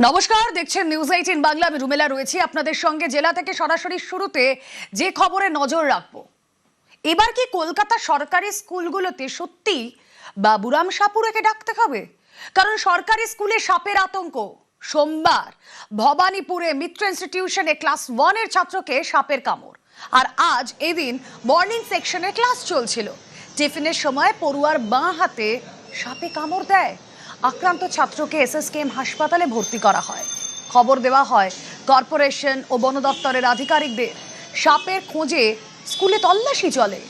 নমস্কার, দেখছেন নিউজ 18 বাংলা। আমি রুমেলা রয়েছি আপনাদের সঙ্গে। জেলা থেকে সরাসরি শুরুতে যে খবরে নজর রাখবো, এবার কি কলকাতা সরকারি স্কুলগুলোতে সত্যি বাবুরাম সাপুড়েকে ডাকতে হবে? কারণ সরকারি স্কুলে সাপের আতঙ্ক। সোমবার ভবানীপুরে মিত্র ইনস্টিটিউশনে ক্লাস 1 এর ছাত্রকে সাপের কামড়। আর আজ এদিন মর্নিং সেকশনে ক্লাস চলছিল। টিফিনের সময় পড়ুয়ার বাঁ হাতে সাপে কামড় দেয়। আক্রান্ত ছাত্রকে এসএসকেএম হাসপাতালে ভর্তি করা হয়। খবর দেওয়া হয় কর্পোরেশন ও বন দপ্তরের আধিকারিকদের। সাপের খোঁজে স্কুলে তল্লাশি চলে।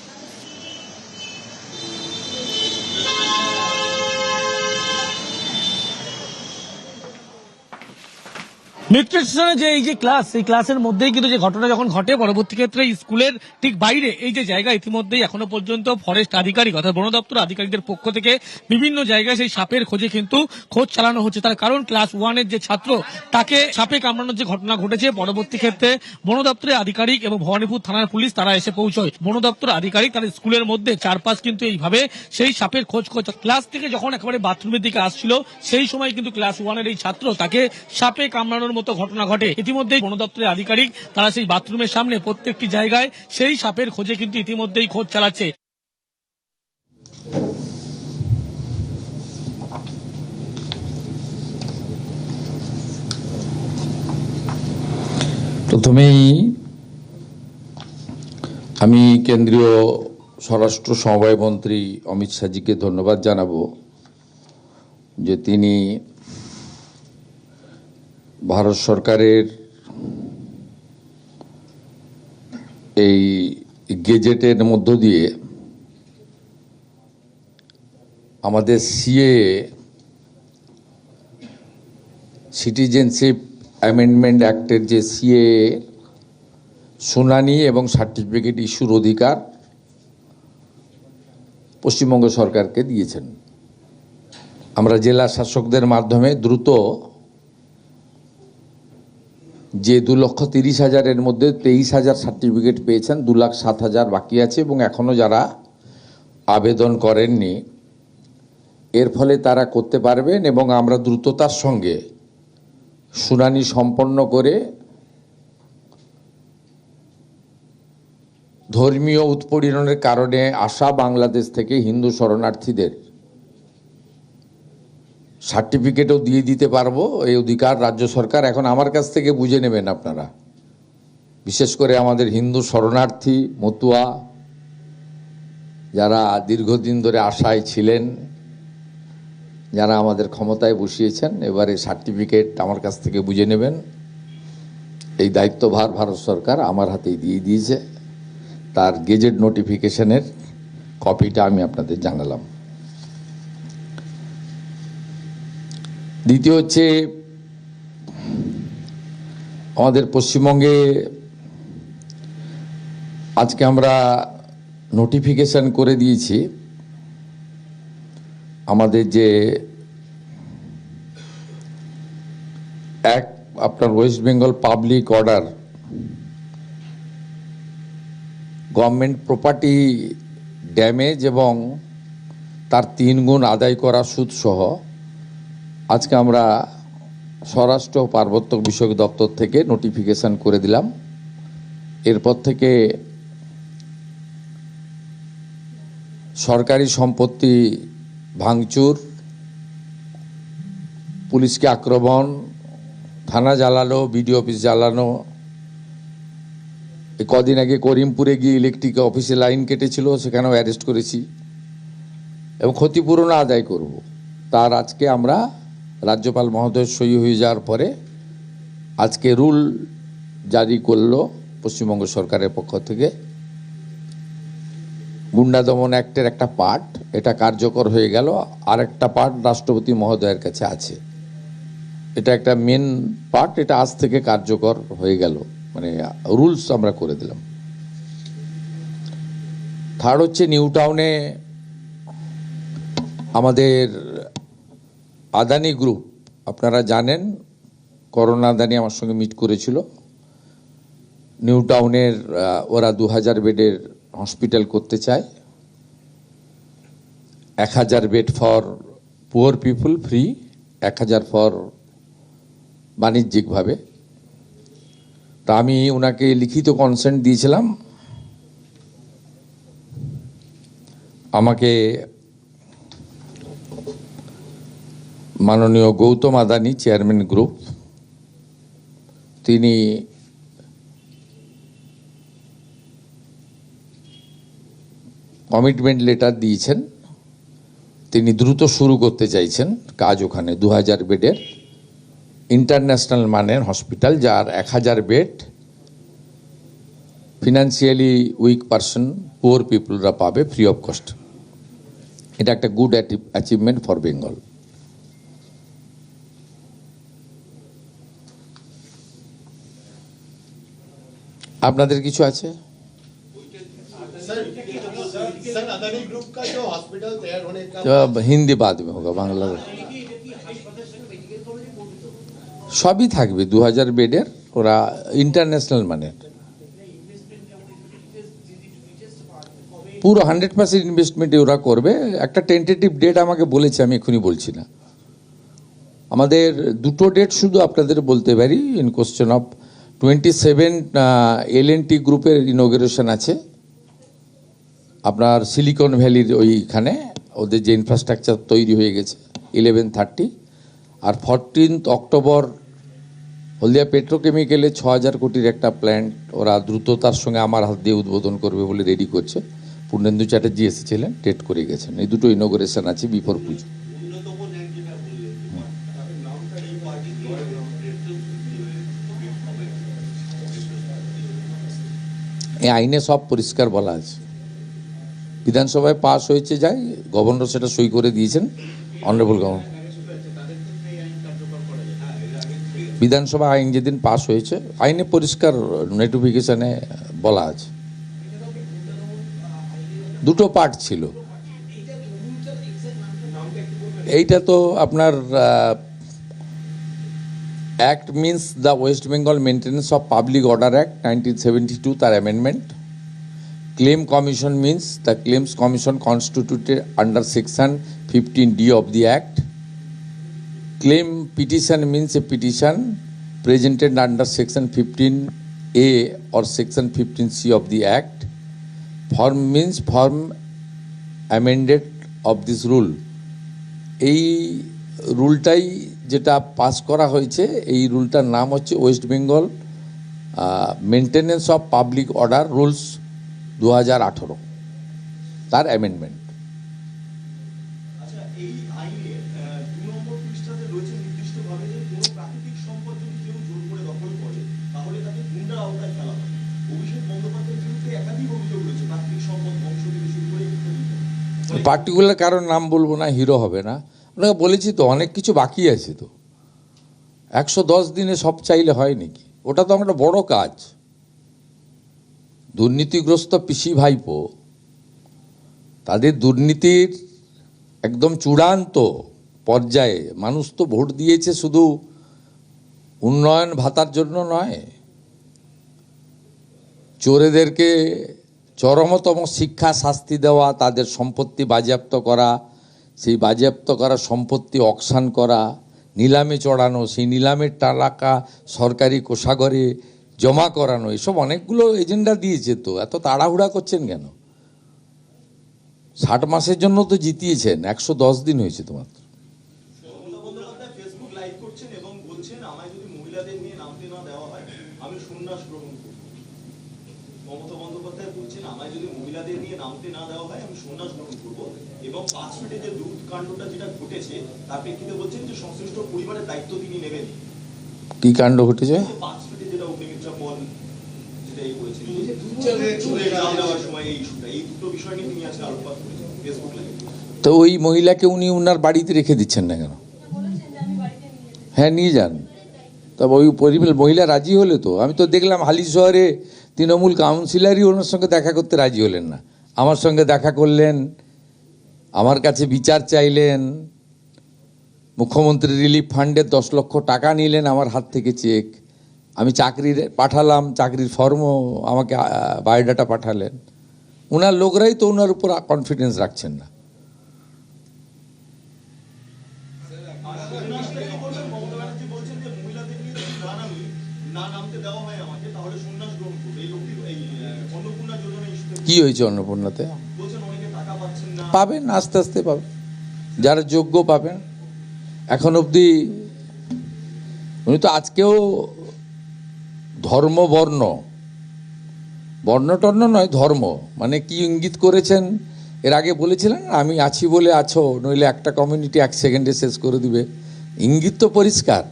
নিউট্রিশনের যে এই যে ক্লাস, এই ক্লাসের মধ্যেই কিন্তু যে ঘটনা যখন ঘটে, পরবর্তী ক্ষেত্রে স্কুলের ঠিক বাইরে এই যে জায়গা, ইতিমধ্যেই এখনো পর্যন্ত ফরেস্ট আধিকারিক অর্থাৎ বন দপ্তর আধিকারিকদের পক্ষ থেকে বিভিন্ন জায়গায় সেই সাপের খোঁজে কিন্তু খোঁজ চালানো হচ্ছে। তার কারণ ক্লাস 1 এর যে ছাত্র, তাকে সাপে কামড়ানোর যে ঘটনা ঘটেছে, পরবর্তী ক্ষেত্রে বন দপ্তরের আধিকারিক এবং ভবানীপুর থানার পুলিশ তারা এসে পৌঁছয়। বন দপ্তর আধিকারিক তার স্কুলের মধ্যে চারপাশ কিন্তু এইভাবে সেই সাপের খোঁজ করছে। ক্লাস থেকে যখন একেবারে বাথরুমের দিকে আসছিল, সেই সময় কিন্তু ক্লাস 1 এর এই ছাত্র, তাকে সাপে কামড়ানোর মতো ঘটনা ঘটে। ইতিমধ্যেই বন দপ্তরের আধিকারিক তারা সেই বাথরুমের সামনে প্রত্যেকটি জায়গায় সেই সাপের খোঁজে কিন্তু ইতিমধ্যেই খোঁজ চালাচ্ছে। প্রথমেই আমি কেন্দ্রীয় স্বরাষ্ট্র সমবায় মন্ত্রী অমিত শাহজিকে ধন্যবাদ জানাবো যে তিনি ভারত সরকারের এই গেজেটের মধ্য দিয়ে আমাদের সিএএ সিটিজেনশিপ অ্যামেন্ডমেন্ট অ্যাক্টের যে সিএএ শুনানি এবং সার্টিফিকেট ইস্যুর অধিকার পশ্চিমবঙ্গ সরকারকে দিয়েছেন। আমরা জেলা শাসকদের মাধ্যমে দ্রুত যে 2,30,000-এর মধ্যে 23,000 সার্টিফিকেট পেয়েছেন, 2,07,000 বাকি আছে এবং এখনও যারা আবেদন করেননি, এর ফলে তারা করতে পারবেন এবং আমরা দ্রুততার সঙ্গে শুনানি সম্পন্ন করে ধর্মীয় উৎপীড়নের কারণে আসা বাংলাদেশ থেকে হিন্দু শরণার্থীদের সার্টিফিকেটও দিয়ে দিতে পারবো। এই অধিকার রাজ্য সরকার এখন আমার কাছ থেকে বুঝে নেবেন আপনারা। বিশেষ করে আমাদের হিন্দু শরণার্থী মতুয়া যারা দীর্ঘদিন ধরে আশায় ছিলেন, যারা আমাদের ক্ষমতায় বসিয়েছেন, এবারে সার্টিফিকেট আমার কাছ থেকে বুঝে নেবেন। এই দায়িত্বভার ভারত সরকার আমার হাতেই দিয়ে দিয়েছে। তার গেজেট নোটিফিকেশনের কপিটা আমি আপনাদের জানালাম। দ্বিতীয় হচ্ছে, আমাদের পশ্চিমবঙ্গে আজকে আমরা নোটিফিকেশন করে দিয়েছি আমাদের যে আপনার West Bengal public order, government property damage এবং তার 3 গুণ আদায় করা সুদ সহ আজকে আমরা স্বরাষ্ট্র ও পার্বত্য বিষয়ক দপ্তর থেকে নোটিফিকেশন করে দিলাম। এরপর থেকে সরকারি সম্পত্তি ভাঙচুর, পুলিশকে আক্রমণ, থানা জ্বালানো, বিডিও অফিস জ্বালানো, কদিন আগে করিমপুরে গিয়ে ইলেকট্রিক অফিসে লাইন কেটেছিল, সেখানেও অ্যারেস্ট করেছি এবং ক্ষতিপূরণ আদায় করব। তার আজকে আমরা রাজ্যপাল মহোদয় সই হয়ে যাওয়ার পরে আজকে রুল জারি করলো পশ্চিমবঙ্গ সরকারের পক্ষ থেকে। গুন্ডা দমন অ্যাক্টের একটা পার্ট এটা কার্যকর হয়ে গেল, আর একটা পার্ট রাষ্ট্রপতি মহোদয়ের কাছে আছে। এটা একটা মেন পার্ট, এটা আজ থেকে কার্যকর হয়ে গেল, মানে রুলস আমরা করে দিলাম। থার্ড হচ্ছে, নিউ টাউনে আমাদের আদানি গ্রুপ, আপনারা জানেন করোনা আদানি আমার সঙ্গে মিট করেছিল। নিউ টাউনের ওরা 2,000 বেডের হসপিটাল করতে চায়। 1,000 bed for poor people free, 1,000 for বাণিজ্যিকভাবে। তা আমি ওনাকে লিখিত কনসেন্ট দিয়েছিলাম, আমাকে মাননীয় গৌতম আদানি, চেয়ারম্যান গ্রুপ, তিনি কমিটমেন্ট লেটার দিয়েছেন। তিনি দ্রুত শুরু করতে চাইছেন কাজ ওখানে 2000 বেডের ইন্টারন্যাশনাল মানের হসপিটাল, যার 1000 bed financially weak person, poor পিপলরা পাবে ফ্রি অফ কস্ট। এটা একটা গুড অ্যাচিভমেন্ট ফর বেঙ্গল। আপনাদের কিছু আছে? सर अदानी ग्रुप का जो हॉस्पिटल तैयार होने का হিন্দি বাদ में होगा, বাংলা সবই থাকবে। 2000 বেডের, ওরা ইন্টারন্যাশনাল মানের, পুরো 100% ইনভেস্টমেন্ট ওরা করবে। একটা টেন্টেটিভ ডেট আমাকে বলেছে, আমি এক্ষুনি বলছি না। আমাদের দুটো ডেট শুধু আপনাদের বলতে পারি। ইন কোশ্চেন অফ 27 L&T গ্রুপের ইনোগ্রেশন আছে আপনার সিলিকন ভ্যালির ওইখানে, ওদের যে ইনফ্রাস্ট্রাকচার তৈরি হয়ে গেছে 11:30। আর 14 অক্টোবর হলদিয়া পেট্রোকেমিক্যালে 6000 কোটির একটা প্ল্যান্ট ওরা দ্রুততার সঙ্গে আমার হাত দিয়ে উদ্বোধন করবে বলে রেডি করছে। পূর্ণেন্দু চ্যাটার্জি এসেছিলেন, ডেট করে গেছেন। এই দুটো ইনোগ্রেশন আছে বিফোর পুজো। এই আইনে সব পরিষ্কার বলা আছে। বিধানসভায় পাস হয়েছে, যাই গভর্নর সেটা সই করে দিয়েছেন, অনারেবল গভর্নর। বিধানসভা আইন যেদিন পাস হয়েছে, আইনে পরিষ্কার নোটিফিকেশনে বলা আছে। দুটো পার্ট ছিল। এইটা তো আপনার act means the West Bengal maintenance of public order act 1972, তার amendment. Claim Commission means the Claims Commission constituted under Section 15D of the Act. Claim petition means a petition presented under Section 15A or Section 15C of the Act. Form means form amended of this rule. এই রুলটাই যেটা pass করা হয়েছে, এই রুলটার নাম হচ্ছে West Bengal maintenance of public order rules 2018, তার amendment. আচ্ছা, এই আইনে 2 নম্বর পৃষ্ঠাতে রয়েছে নির্দিষ্টভাবে যে কোনো প্রাকৃতিক সম্পদ যদি কেউ জোর করে দখল করে তাহলে তাকে গুন্ডার আওতায় ফেলা হয়। অভিষেক বন্দ্যোপাধ্যায়ের বিরুদ্ধে একাধিক অভিযোগ রয়েছে, প্রাকৃতিক সম্পদ ধ্বংস থেকে শুরু করে ইত্যাদি। পার্টিকুলার কারোর নাম বলবো না, হিরো হবে না। আপনাকে বলেছি তো অনেক কিছু বাকি আছে। তো 110 দিনে সব চাইলে হয় নাকি? ওটা তো একটা বড় কাজ। দুর্নীতিগ্রস্ত পিসি ভাইপো, তাদের দুর্নীতির একদম চূড়ান্ত পর্যায়ে মানুষ তো ভোট দিয়েছে শুধু উন্নয়ন ভাতার জন্য নয়, চোরেদেরকে চরমতম শিক্ষা শাস্তি দেওয়া, তাদের সম্পত্তি বাজেয়াপ্ত করা, সেই বাজেয়াপ্ত করা সম্পত্তি অকশন করা, নিলামে চড়ানো, সেই নিলামের টাকা সরকারি কোষাগারে জমা করানো, এসব অনেকগুলো এজেন্ডা দিয়েছে। তো এত তাড়াহুড়া করছেন কেন? 60 মাসের জন্য তো জিতিয়েছেন, 110 দিন হয়েছে তো মাত্র। মমতা বন্দ্যোপাধ্যায় ফেসবুক লাইভ করছেন এবং বলছেন আমায় যদি মহিলাদের নিয়ে নামতে না দেওয়া হয় আমি সন্ন্যাস গ্রহণ করব। মমতা বন্দ্যোপাধ্যায় বলছেন আমায় যদি মহিলাদের নিয়ে নামতে না দেওয়া হয় আমি সন্ন্যাস গ্রহণ করব, এবং 5 ফিটে যে দুধ কাণ্ডটা যেটা ঘটেছে তার প্রেক্ষিতে বলছেন যে সংশ্লিষ্ট পরিবারের দায়িত্ব তিনি নেবেন। কি কাণ্ড ঘটেছে? 5 ফিটে যেটা অগ্নিমিত্রা পল যেটা এই করেছেন, চুলে জাল দেওয়ার সময় এই ইস্যুটা, এই দুটো বিষয় নিয়ে তিনি আজকে আলোকপাত করেছেন ফেসবুক লাইভে। তো ওই মহিলাকে উনি ওনার বাড়িতে রেখে দিচ্ছেন না কেন? হ্যাঁ, নিয়ে যান। তবে ওই মহিলা রাজি হলে তো, আমি তো দেখলাম হালি শহরে তৃণমূল কাউন্সিলরই ওনার সঙ্গে দেখা করতে রাজি হলেন না। আমার সঙ্গে দেখা করলেন, আমার কাছে বিচার চাইলেন, মুখ্যমন্ত্রী রিলিফ ফান্ডের 10 লক্ষ টাকা নিলেন আমার হাত থেকে চেক। আমি চাকরির পাঠালাম, চাকরির ফর্মও আমাকে বায়োডাটা পাঠালেন। ওনার লোকরাই তো ওনার উপর কনফিডেন্স রাখছেন না। মমতা ব্যানার্জি বলছেন যে মহিলাদের নিয়ে না নামতে দেওয়া হয় আমাকে, তাহলে সন্ন্যাস গ্রহণ করবো। এই লোকটি এই অন্নপূর্ণা যোজনা ইস্যুতে কি হয়েছে অন্নপূর্ণাতে? বলছেন অনেকে টাকা পাচ্ছেন না। পাবেন, আস্তে আস্তে পাবেন, যারা যোগ্য পাবেন। এখন অবধি উনি তো আজকেও ধর্ম বর্ণ টর্ণ নয়, ধর্ম মানে কি ইঙ্গিত করেছেন এর আগে বলেছিলেন, আমি আছি বলে আছো, নইলে একটা কমিউনিটি 1 সেকেন্ডে শেষ করে দিবে। ইঙ্গিত তো পরিষ্কার।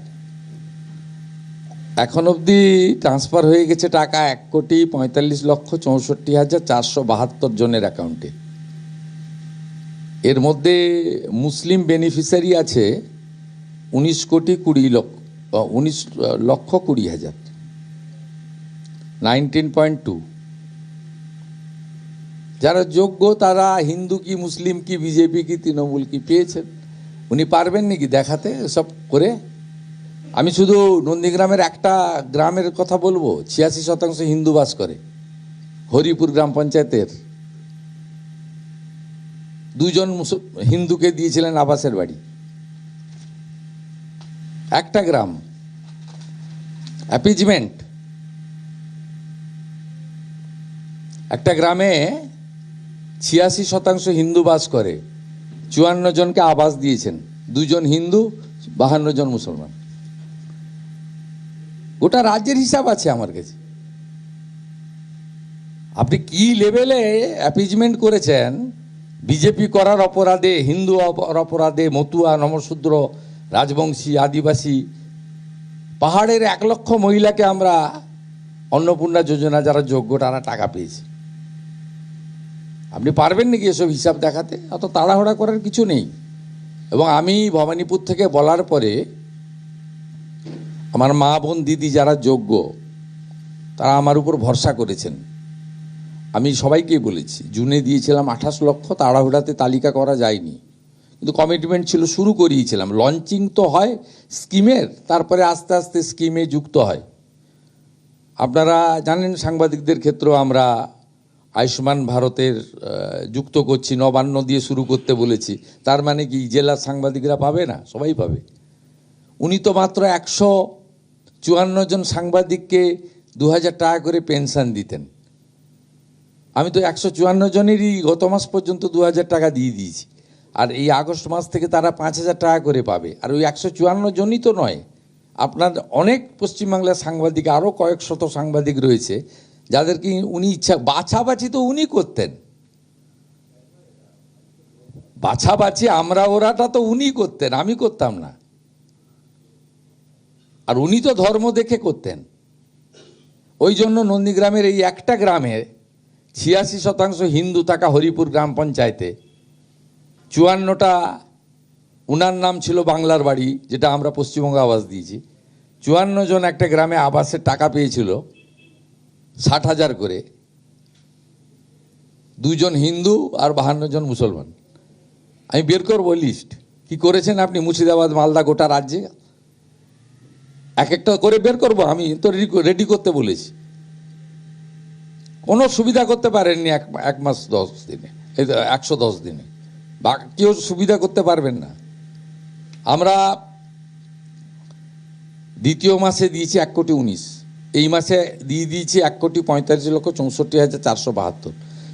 এখন অবধি ট্রান্সফার হয়ে গেছে টাকা 1,45,64,472 জনের অ্যাকাউন্টে। এর মধ্যে মুসলিম বেনিফিশিয়ারি আছে 19,20,20,000 19.2। যারা যোগ্য তারা হিন্দু কি মুসলিম কি বিজেপি কি তৃণমূল কি পেয়েছেন। উনি পারবেন নাকি দেখাতে সব করে? আমি শুধু নন্দীগ্রামের একটা গ্রামের কথা বলবো, 86% হিন্দু বাস করে, হরিপুর গ্রাম পঞ্চায়েতের। 2 জন হিন্দুকে দিয়েছিলেন আবাসের বাড়ি, একটা গ্রাম। অ্যাপিজমেন্ট। একটা গ্রামে 86% হিন্দু বাস করে, 54 জনকে আবাস দিয়েছেন, 2 জন হিন্দু 52 জন মুসলমান। গোটা রাজ্যের হিসাব আছে আমার কাছে। আপনি কি লেভেলে অ্যাপিজমেন্ট করেছেন বিজেপি করার অপরাধে, হিন্দু অপরাধে, মতুয়া, নমশূদ্র, রাজবংশী, আদিবাসী, পাহাড়ের 1 লক্ষ মহিলাকে আমরা অন্নপূর্ণা যোজনা যারা যোগ্য তারা টাকা পেয়েছে। আপনি পারবেন নাকি এসব হিসাব দেখাতে? অত তাড়াহুড়া করার কিছু নেই। এবং আমি ভবানীপুর থেকে বলার পরে আমার মা বোন দিদি যারা যোগ্য তারা আমার উপর ভরসা করেছেন। আমি সবাইকেই বলেছি, জুনে দিয়েছিলাম 28 লক্ষ, তাড়াহুড়াতে তালিকা করা যায়নি, কিন্তু কমিটমেন্ট ছিল, শুরু করিয়েছিলাম। লঞ্চিং তো হয় স্কিমের, তারপরে আস্তে আস্তে স্কিমে যুক্ত হয়। আপনারা জানেন সাংবাদিকদের ক্ষেত্রেও আমরা আয়ুষ্মান ভারতের যুক্ত করছি, নবান্ন দিয়ে শুরু করতে বলেছি। তার মানে কি জেলার সাংবাদিকরা পাবে না? সবাই পাবে। উনি তো মাত্র 154 জন সাংবাদিককে 2000 টাকা করে পেনশন দিতেন। আমি তো 154 জনেরই গত মাস পর্যন্ত 2000 টাকা দিয়ে দিয়েছি। আর এই আগস্ট মাস থেকে তারা 5000 টাকা করে পাবে। আর ওই 154 জনই তো নয়, আপনার অনেক পশ্চিমবাংলার সাংবাদিক, আরও কয়েক শত সাংবাদিক রয়েছে যাদেরকে উনি ইচ্ছা, বাছাবাছি তো উনি করতেন, বাছাবাছি আমরা ওরাটা তো উনি করতেন, আমি করতাম না। আর উনি তো ধর্ম দেখে করতেন। ওই জন্য নন্দীগ্রামের এই একটা গ্রামে 86% হিন্দু থাকা হরিপুর গ্রাম পঞ্চায়েতে 54টা, উনার নাম ছিল বাংলার বাড়ি, যেটা আমরা পশ্চিমবঙ্গ আবাস দিয়েছি। 54 জন একটা গ্রামে আবাসের টাকা পেয়েছিল 60,000 করে, 2 জন হিন্দু আর 52 জন মুসলমান। আমি বের করবো লিস্ট কি করেছেন আপনি মুর্শিদাবাদ, মালদা, গোটা রাজ্যে এক একটা করে বের করবো। আমি তো রেডি করতে বলেছি। কোনো সুবিধা করতে পারেননি এক মাস 10 দিনে, 110 দিনে, বা কেউ সুবিধা করতে পারবেন না। আমরা দ্বিতীয় মাসে দিয়েছি 1,19,00,000, এই মাসে দিয়ে দিয়েছি 1,45,64,472।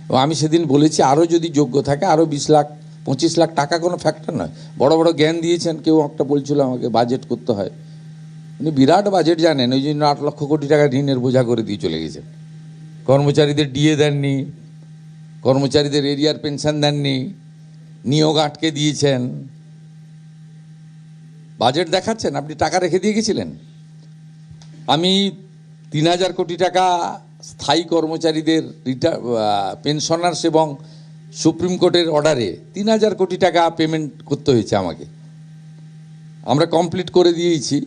এবং আমি সেদিন বলেছি আরও যদি যোগ্য থাকে আরও 20 লাখ 25 লাখ টাকা কোনো ফ্যাক্টর নয়। বড় বড় জ্ঞান দিয়েছেন। কেউ একটা বলছিল আমাকে বাজেট করতে হয়, উনি বিরাট বাজেট জানেন, ওই জন্য 8 লক্ষ কোটি টাকা ঋণের বোঝা করে দিয়ে চলে গেছেন। কর্মচারীদের ডিএ দেননি, কর্মচারীদের এরিয়ার পেনশন দেননি, নিয়োগ আটকে দিয়েছেন। বাজেট দেখাচ্ছেন, আপনি টাকা রেখে দিয়ে গেছিলেন। আমি 3,000 কোটি টাকা স্থায়ী কর্মচারীদের পেনশনার্স এবং সুপ্রিম কোর্টের অর্ডারে 3,000 কোটি টাকা পেমেন্ট করতে হয়েছে আমাকে। আমরা কমপ্লিট করে দিয়েছি,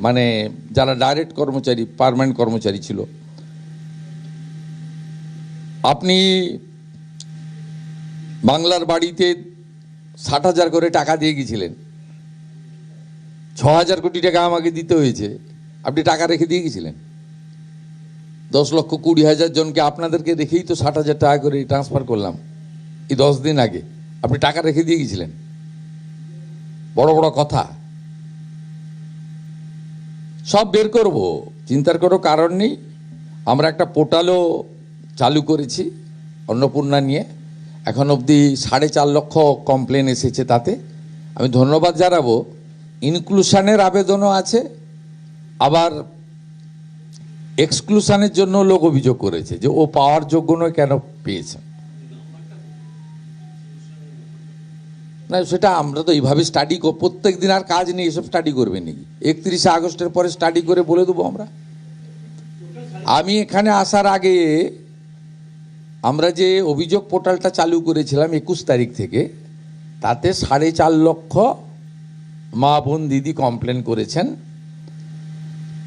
মানে যারা ডাইরেক্ট কর্মচারী, পার্মানেন্ট কর্মচারী ছিল। আপনি বাংলার বাড়িতে 60,000 করে টাকা দিয়ে গেছিলেন, 6,000 কোটি টাকা আমাকে দিতে হয়েছে, আপনি টাকা রেখে দিয়ে গেছিলেন। 10,20,000 জনকে আপনাদেরকে রেখেই তো 60,000 টাকা করে ট্রান্সফার করলাম এই 10 দিন আগে, আপনি টাকা রেখে দিয়ে গেছিলেন। বড় বড় কথা। সব বের করব, চিন্তার কোনো কারণ নেই। আমরা একটা পোর্টালও চালু করেছি অন্নপূর্ণা নিয়ে, এখন অবধি 4.5 লক্ষ কমপ্লেন এসেছে। তাতে আমি ধন্যবাদ জানাবো। ইনক্লুশনের আবেদনও আছে, আবার এক্সক্লুশনের জন্য লোক অভিযোগ করেছে যে ও পাওয়ার যোগ্য নয়, কেন পেয়েছে। না, সেটা আমরা তো এইভাবে স্টাডি প্রত্যেক দিন, আর কাজ নেই, এসব স্টাডি করবে নাকি? 31শে আগস্টের পরে স্টাডি করে বলে দেবো আমরা। আমি এখানে আসার আগে আমরা যে অভিযোগ পোর্টালটা চালু করেছিলাম 21 তারিখ থেকে, তাতে 4.5 লক্ষ মা বোন দিদি কমপ্লেন করেছেন,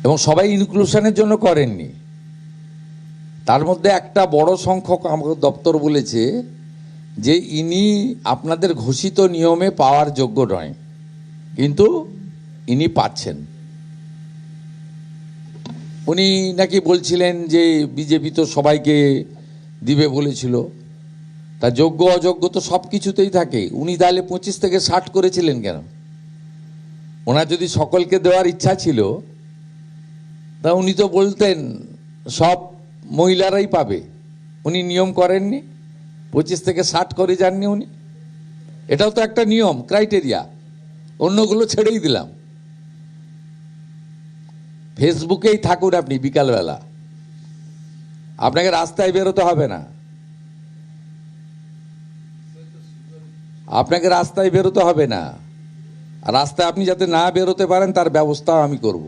এবং সবাই ইনক্লুশনের জন্য করেননি। তার মধ্যে একটা বড় সংখ্যক আমাকে দপ্তর বলেছে যে ইনি আপনাদের ঘোষিত নিয়মে পাওয়ার যোগ্য নয়, কিন্তু ইনি পাচ্ছেন। উনি নাকি বলছিলেন যে বিজেপি তো সবাইকে দিবে বলেছিল, তা যোগ্য অযোগ্য তো সব কিছুতেই থাকে। উনি তাহলে 25 থেকে 60 করেছিলেন কেন? ওনার যদি সকলকে দেওয়ার ইচ্ছা ছিল, তা উনি তো বলতেন সব মহিলারাই পাবে। উনি নিয়ম করেননি, 25 থেকে 60 করে যাননি উনি। এটাও তো একটা নিয়ম, ক্রাইটেরিয়া। অন্যগুলো ছেড়েই দিলাম। ফেসবুকেই থাকুন আপনি বিকালবেলা, আপনাকে রাস্তায় বেরোতে হবে না। আপনাকে রাস্তায় বেরোতে হবে না। আর রাস্তায় আপনি যাতে না বেরোতে পারেন তার ব্যবস্থাও আমি করব।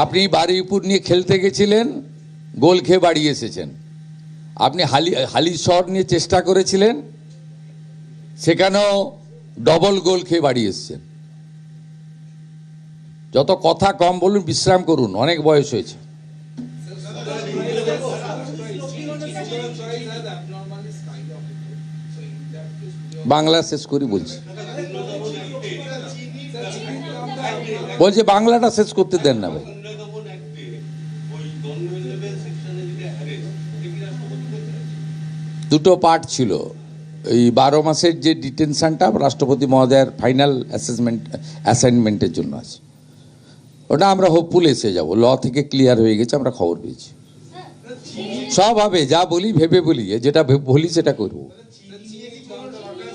আপনি বারুইপুর নিয়ে খেলতে গেছিলেন, গোল খেয়ে বাড়ি এসেছেন। আপনি হালিশহর নিয়ে চেষ্টা করেছিলেন, সেখানেও ডবল গোল খেয়ে বাড়ি এসেছেন। যত কথা কম বলুন, বিশ্রাম করুন, অনেক বয়স হয়েছে। বাংলা শেষ করি বলছি, বলছে বাংলাটা শেষ করতে দেন না ভাই। দুটো পার্ট ছিল। এই 12 মাসের যে ডিটেনশনটা রাষ্ট্রপতি মহোদয়ের ফাইনাল অ্যাসাইনমেন্টের জন্য আছে, ওটা আমরা হোপফুল এসে যাব। ল থেকে ক্লিয়ার হয়ে গেছে, আমরা খবর পেয়েছি। সব হবে, যা বলি ভেবে বলি, যেটা বলি সেটা করব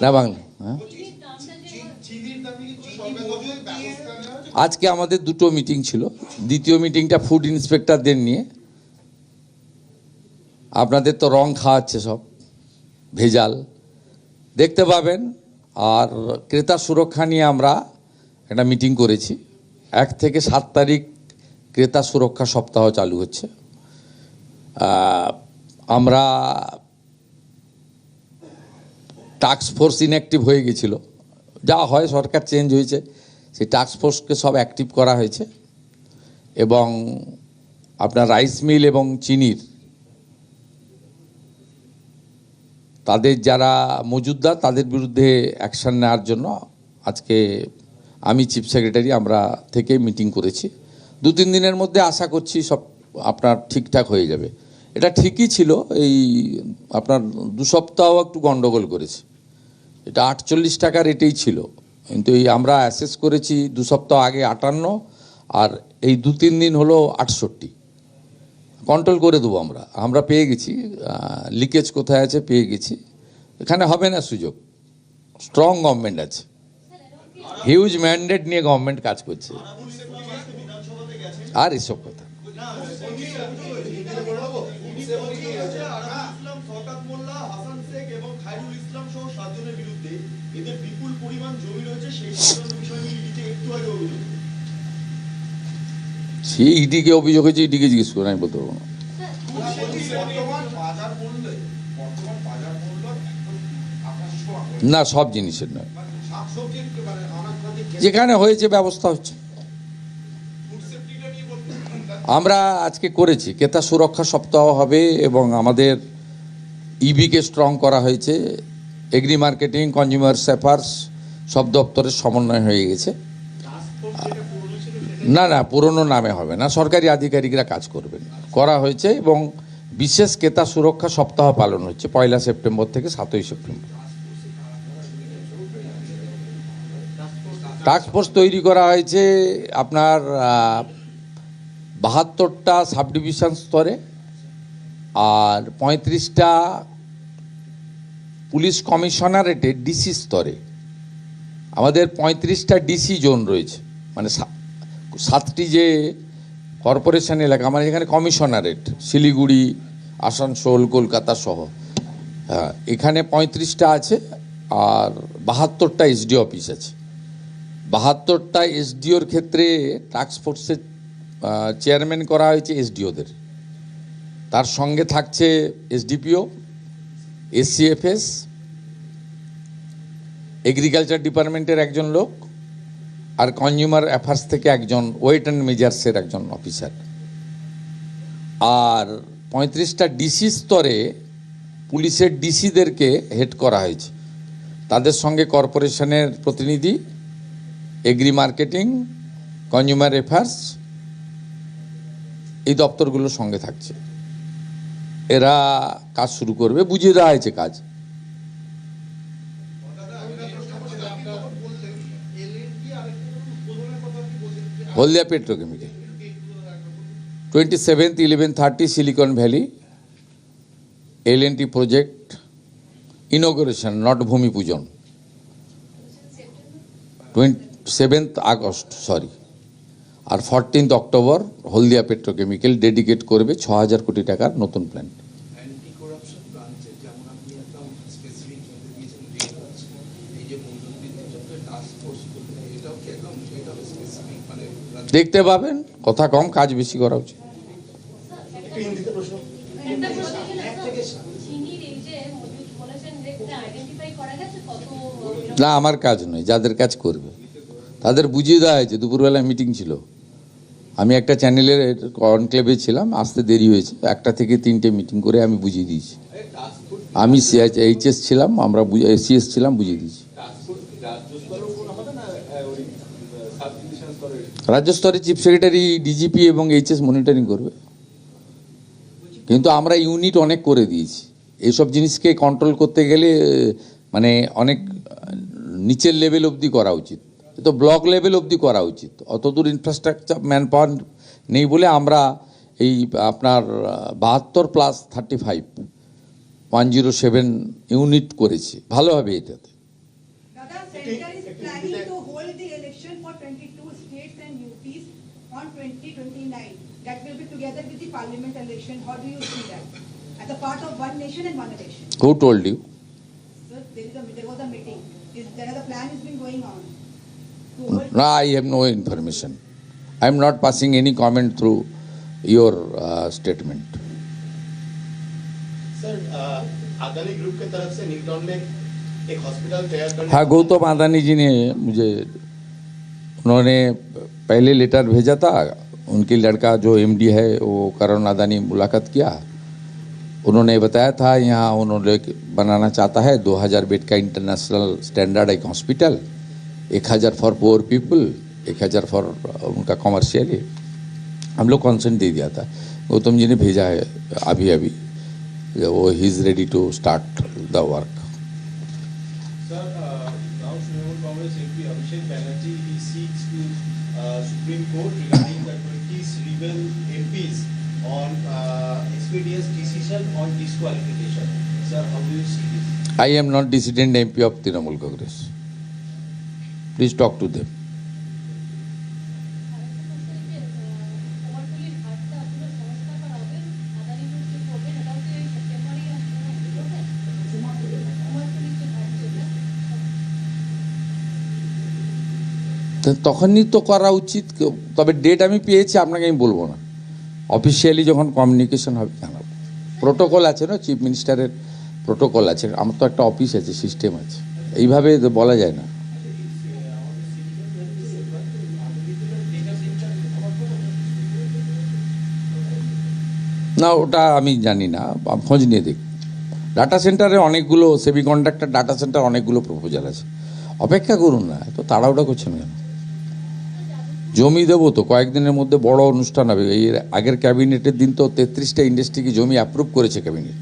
না। বাংলা হ্যাঁ, আজকে আমাদের দুটো মিটিং ছিল। দ্বিতীয় মিটিংটা ফুড ইন্সপেক্টরদের নিয়ে। আপনাদের তো রং খাওয়াচ্ছে সব, ভেজাল দেখতে পাবেন। আর ক্রেতা সুরক্ষা নিয়ে আমরা একটা মিটিং করেছি। 1 থেকে 7 তারিখ ক্রেতা সুরক্ষা সপ্তাহ চালু হচ্ছে। আমরা টাস্ক ফোর্স ইনঅ্যাক্টিভ হয়ে গেছিল, যা হয়, সরকার চেঞ্জ হয়েছে, সেই টাস্ক ফোর্সকে সব অ্যাক্টিভ করা হয়েছে। এবং আপনার রাইস মিল এবং চিনির তাদের যারা মজুদদার, তাদের বিরুদ্ধে অ্যাকশন নেওয়ার জন্য আজকে আমি চিফ সেক্রেটারি আমরা থেকে মিটিং করেছি। 2-3 দিনের মধ্যে আশা করছি সব আপনার ঠিকঠাক হয়ে যাবে। এটা ঠিকই ছিল, এই আপনার 2 সপ্তাহ একটু গন্ডগোল করেছে। এটা 48 টাকা রেটেই ছিল, কিন্তু এই আমরা অ্যাসেস করেছি 2 সপ্তাহ আগে 58, আর এই 2-3 দিন হলো 68। কন্ট্রোল করে দেবো আমরা পেয়ে গেছি, লিকেজ কোথায় আছে পেয়ে গেছি। এখানে হবে না সুযোগ, স্ট্রং গভর্নমেন্ট আছে, হিউজ ম্যান্ডেট নিয়ে গভর্নমেন্ট কাজ করছে। আর এসব কথা সেই ইডিকে অভিযোগ হয়েছে, ইডিকে জিজ্ঞেস করে, আমি বলতে পারবো না। না, সব জিনিসের নয়, যেখানে হয়েছে ব্যবস্থা হচ্ছে। আমরা আজকে করেছি ক্রেতা সুরক্ষা সপ্তাহ হবে, এবং আমাদের ইবিকে স্ট্রং করা হয়েছে। এগ্রি মার্কেটিং, কনজিউমার অ্যাফেয়ার্স সব দপ্তরের সমন্বয় হয়ে গেছে। না না, পুরনো নামে হবে না, সরকারি আধিকারিকরা কাজ করবেন, করা হয়েছে। এবং বিশেষ ক্রেতা সুরক্ষা সপ্তাহ পালন হচ্ছে 1 সেপ্টেম্বর থেকে 7ই সেপ্টেম্বর। টাস্ক ফোর্স তৈরি করা হয়েছে আপনার 72টা সাব ডিভিশন স্তরে আর 35টা পুলিশ কমিশনারেটে ডিসি স্তরে। আমাদের 35টা ডিসি জোন রয়েছে, মানে 7টি যে কর্পোরেশন এলাকা, মানে এখানে কমিশনারেট শিলিগুড়ি, আসানসোল, কলকাতা সহ, এখানে 35টা আছে আর 72টা এসডি অফিস আছে। 72টা এসডিওর ক্ষেত্রে টাস্ক ফোর্সের চেয়ারম্যান করা হয়েছে এসডিওদের, তার সঙ্গে থাকছে এসডিপিও, এসসিএফএস, এগ্রিকালচার ডিপার্টমেন্টের একজন লোক আর কনজিউমার অ্যাফেয়ার্স থেকে একজন, ওয়েট অ্যান্ড মেজার্সের একজন অফিসার। আর 35টা ডিসি স্তরে পুলিশের ডিসিদেরকে হেড করা হয়েছে, তাদের সঙ্গে কর্পোরেশনের প্রতিনিধি, এগ্রি মার্কেটিং, কনজিউমার অ্যাফেয়ার্স, এই দপ্তরগুলোর সঙ্গে থাকছে। এরা কাজ শুরু করবে, বুঝিয়ে দেওয়া হয়েছে কাজ। Haldia petrochemical 27th 11:30 silicon valley L&T project inauguration, not ভূমি পূজন। 7th আগস্ট আর 14th October Haldia petrochemical dedicate করবে 6,000 কোটি টাকার নতুন প্ল্যান্ট। অ্যান্টি করাপশন ব্রাঞ্চে যেমন আপনি একদম স্পেসিফিক দিয়েছেন এই যে মূল্যবৃদ্ধির জন্য টাস্ক ফোর্স করতে, এটাও কি একদম এটা স্পেসিফিক মানে দেখতে পাবেন, কথা কম কাজ বেশি করা উচিত। না, আমার কাজ নয়, যাদের কাজ করবে তাদের বুঝিয়ে দেওয়া হয়েছে। দুপুরবেলা মিটিং ছিল, আমি একটা চ্যানেলের কনক্লেভে ছিলাম, আসতে দেরি হয়েছে, 1টা থেকে 3টে মিটিং করে আমি বুঝিয়ে দিয়েছি। আমি এইচএস ছিলাম, আমরা সিএস ছিলাম, বুঝিয়ে দিয়েছি। রাজ্য স্তরে চিফ সেক্রেটারি, ডিজিপি এবং এইচএস মনিটরিং করবে। কিন্তু আমরা ইউনিট অনেক করে দিয়েছি। এইসব জিনিসকে কন্ট্রোল করতে গেলে মানে অনেক নিচের লেভেল অবধি করা উচিত, তো ব্লক লেভেল অবধি করা উচিত। অতদূর ইনফ্রাস্ট্রাকচার ম্যান পাওয়ার নেই বলে আমরা এই আপনার 72+35 107 ইউনিট করেছি, ভালো হবে এটাতে। Dada, Center is planning to hold the election for 22 states and UPs on 2029. That will be together with the parliament election. How do you see that? As a part of one nation and one election. Who told you? So there was a meeting. The plan has been going on. To hold No, I have no information. I am not passing any comment through your statement. Sir, Adani group की तरफ से Newton में एक hospital तैयार करने हाँ, गौतम अदानी जी ने मुझे, उन्होंने पहले लेटर भेजा था, उनकी लड़का जो एमडी है वो करण अदानी मुलाकात किया, उन्होंने बताया था यहाँ उन्होंने बनाना चाहता है 2000 बेड का इंटरनेशनल स्टैंडर्ड एक hospital, 1000 for poor people, 1000 for उनका कॉमर्शियली। हम लोग कॉन्सेंट दे दिया था, गौतम जी ने भेजा है अभी वो he is ready to start the work. Sir, now Trinamool Congress MP Abhishek Banerjee, he seeks to Supreme Court regarding the 20 rebel MPs on expeditious decision on disqualification. Sir, how do you see this? I am not dissident MP of Trinamool Congress. Please talk to them. তখনই তো করা উচিত, তবে date আমি পেয়েছি, আপনাকে আমি বলবো না, অফিসিয়ালি যখন কমিউনিকেশন হবে জানাবো। প্রোটোকল আছে না, চিফ মিনিস্টারের প্রোটোকল আছে, আমার তো একটা অফিস আছে, সিস্টেম আছে, এইভাবে বলা যায় না। না, ওটা আমি জানি না, খোঁজ নিয়ে দেখ। ডাটা সেন্টারে অনেকগুলো, সেমি কন্ডাক্টর ডাটা সেন্টার অনেকগুলো প্রপোজাল আছে, অপেক্ষা করুন না, এত তাড়াহুড়া করছেন কেন? জমি দেবো তো, কয়েকদিনের মধ্যে বড় অনুষ্ঠান হবে। এই আগের ক্যাবিনেটের দিন তো 33টা ইন্ডাস্ট্রিকে জমি অ্যাপ্রুভ করেছে ক্যাবিনেট,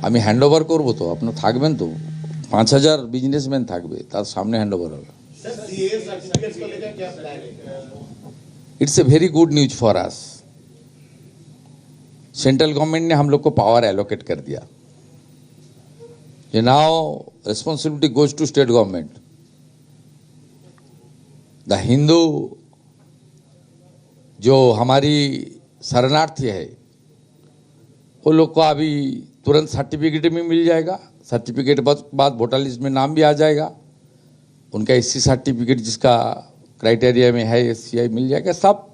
আমি হ্যান্ড ওভার করবো তো, আপনার থাকবেন তো, 5000 বিজনেসম্যান থাকবে, তার সামনে হ্যান্ড ওভার হবে। सर सीए सर्टिफिकेट्स को लेकर क्या प्लान है? It's a very good news for us. Central government ने हम लोग को पावर एलोकेट कर दिया। Now responsibility goes to state government. The Hindu जो हमारी शरणार्थी है वो लोग को अभी तुरंत सर्टिफिकेट भी मिल जाएगा। सर्टिफिकेट बाद वोटर लिस्ट में नाम भी आ जाएगा। उनका एससी सर्टिफिकेट जिसका क्राइटेरिया में है एससीआई मिल जाएगा। सब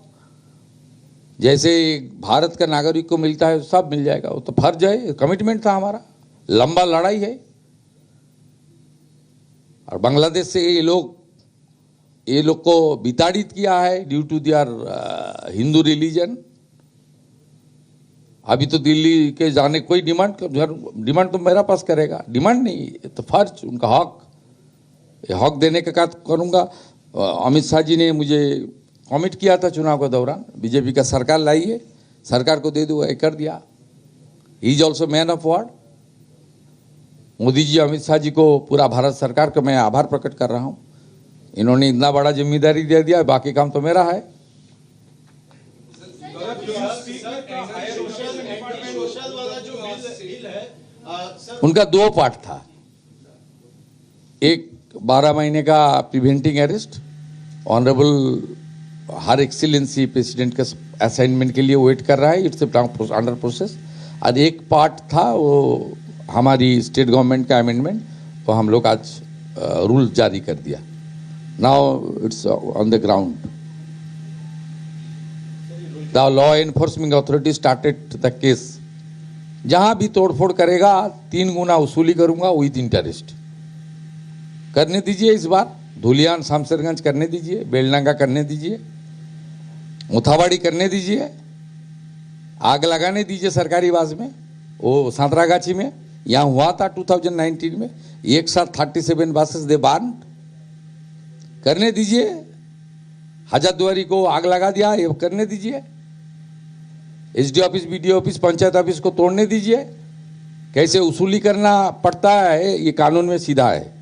जैसे भारत का नागरिक को मिलता है सब मिल जाएगा। वो तो फर्ज है, कमिटमेंट था हमारा, लंबा लड़ाई है। और बांग्लादेश से ये लोग को विताड़ित किया है due to their Hindu religion. अभी तो दिल्ली के जाने कोई डिमांड तो मेरा पास करेगा, डिमांड नहीं, तो फर्ज, उनका हक, ये हक देने का काम करूंगा। अमित शाह जी ने मुझे कमिट किया था चुनाव के दौरान, बीजेपी का सरकार लाई है, सरकार को दे दो, ये कर दिया। He is also man of word. Modi ji, Amit Shah ji को, पूरा भारत सरकार का मैं आभार प्रकट कर रहा हूँ। इन्होंने इतना बड़ा जिम्मेदारी दे दिया, बाकी काम तो मेरा है। उनका दो पार्ट था। एक 12 महीने का प्रिवेंटिंग अरेस्ट, ऑनरेबल हर एक्सीलेंसी प्रेसिडेंट के असाइनमेंट के लिए वेट कर रहा है, इट्स अंडर प्रोसेस। और एक पार्ट था वो हमारी स्टेट गवर्नमेंट का अमेंडमेंट, वो हम लोग आज रूल जारी कर दिया। Now it's on the ground. The law enforcement authority started the case. जहां भी तोड़फोड़ करेगा 3 गुना वसूली करूंगा, विद इंटरेस्ट। करने दीजिए इस बार, धुलियान शामसरगंज करने दीजिए, बेलनागा करने दीजिए, मुथाबाड़ी करने दीजिए, आग लगाने दीजिए सरकारी बाज में, वो सांतरागाछी में यहाँ हुआ था 2019 में, एक साथ 37 बसेस दे बार्न। करने दीजिए। हजारद्वारी को आग लगा दिया, ये करने दीजिए। SD office, BDO office, panchayat office को तोड़ने दीजिए। कैसे वसूली करना पड़ता है ये कानून में सीधा है।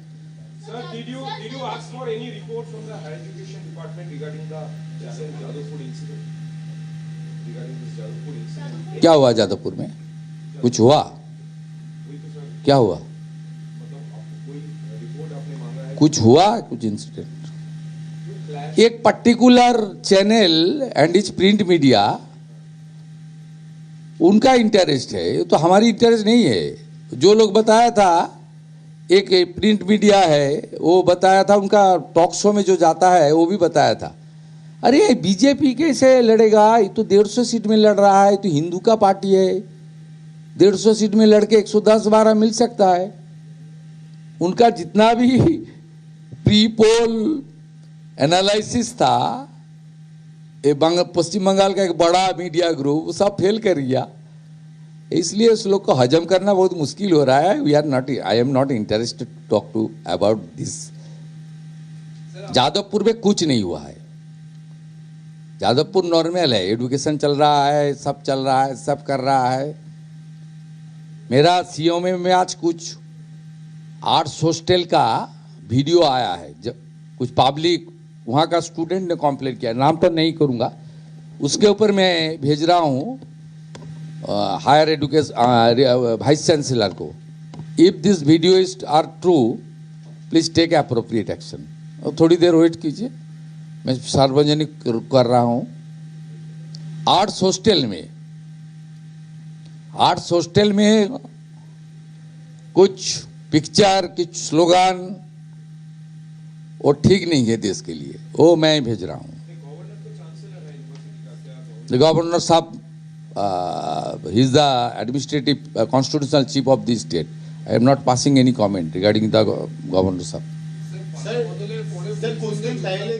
Sir, did you ask for any report from the Higher Education Department regarding the recent Jadavpur incident? Regarding this Jadavpur incident? क्या हुआ जादवपुर में? कुछ हुआ? वही तो सर, क्या हुआ? मतलब आपको कोई रिपोर्ट आपने मांगा है? कुछ हुआ? कुछ इंसिडेंट? एक particular channel and is print media, उनका इंटरेस्ट है, तो हमारी इंटरेस्ट नहीं है। जो लोग बताया था, एक प्रिंट मीडिया है वो बताया था, उनका टॉक शो में जो जाता है वो भी बताया था। अरे बीजेपी कैसे लड़ेगा? ये तो 150 सीट में लड़ रहा है, तो हिंदू का पार्टी है, 150 सीट में लड़के 110-12 मिल सकता है। उनका जितना भी प्री पोल एनालिसिस था, पश्चिम बंगाल का एक बड़ा मीडिया ग्रुप सब फेल कर गया। इसलिए उस लोग को हजम करना बहुत मुश्किल हो रहा है। We are not, I am not interested to talk to about this. Jadavpur में कुछ नहीं हुआ है। जादवपुर नॉर्मल है, एडुकेशन चल रहा है, सब चल रहा है, सब कर रहा है। मेरा सीओ में आज कुछ आर्ट्स हॉस्टल का वीडियो आया है, कुछ पब्लिक वहाँ का स्टूडेंट ने कंप्लेंट किया, नाम तो नहीं करूँगा, उसके ऊपर मैं भेज रहा हूँ हायर एजुकेशन वाइस चांसलर को। If this video is are true, please take appropriate action. थोड़ी देर वेट कीजिए, मैं सार्वजनिक कर रहा हूँ। आर्ट्स हॉस्टल में कुछ पिक्चर, कुछ स्लोगन वो ठीक नहीं है देश के लिए, वो मैं भेज रहा हूँ। गवर्नर साहब, he is the administrative constitutional chief of the state. I am not passing any comment regarding the governor sir. Sir कुछ दिन पहले